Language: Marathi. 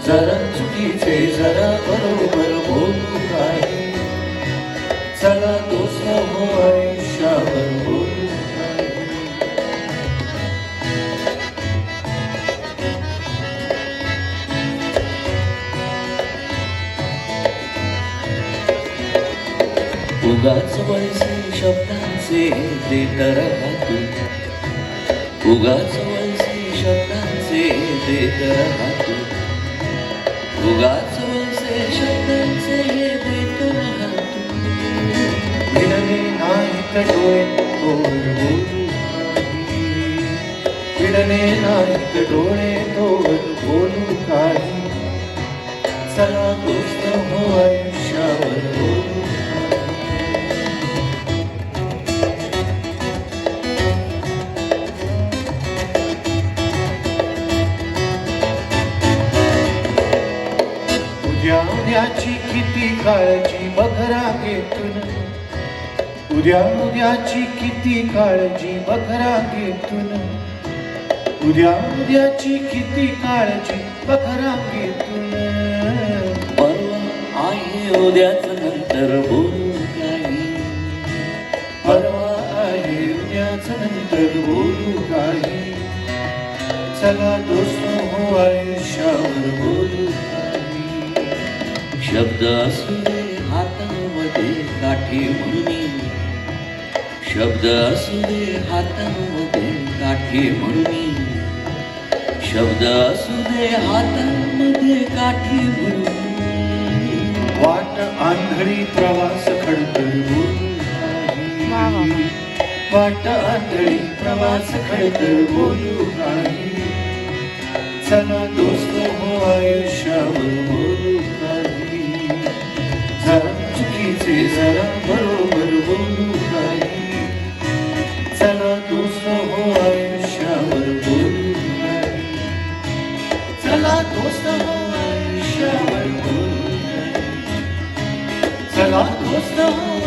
जरा चुकीचे जरा बरोबर बोलू काही, चला दोस्त हो आयुष्यावर बोलू काही. उगाच वळसे शब्दांचे देत राहतो, उगाच वळसे शब्दांचे देत राहतो, उगाच वळसे शब्दांचे देत राहतो. विडले नाहीत डोळे तोवर बोलू काही, विडले नाहीत डोळे तोवर बोलू काही, चला दोस्त हो आयुष्यावर बोलू. उद्याची किती काळजी बघरा घेतून, उद्याची किती काळजी बघरा घेतून, उद्याची किती काळजी बघरा घेतून. परवा आहे उद्याच नंतर बोलू काही, परवा आहे उद्याच नंतर बोलू काही, चला दोस्त हो आयुष्यावर बोलू काही. शब्द असू दे हातामध्ये काठी म्हणून, शब्द असू दे हातामध्ये काठी म्हणून, शब्द असू दे हातामध्ये काठी म्हणून. वाट आंधळी प्रवास खडतर बोलू काही, वाट आंधळी प्रवास खडतर बोलू काही, चला दोस्त हो आयुष्यावर बोलू काही. जरा चुकीचे जरा बरोबर बोलू काही, चला दोस्त हो आयुष्यावर बोलू काही, चला दोस्त हो आयुष्यावर बोलू काही, चला दोस्त हो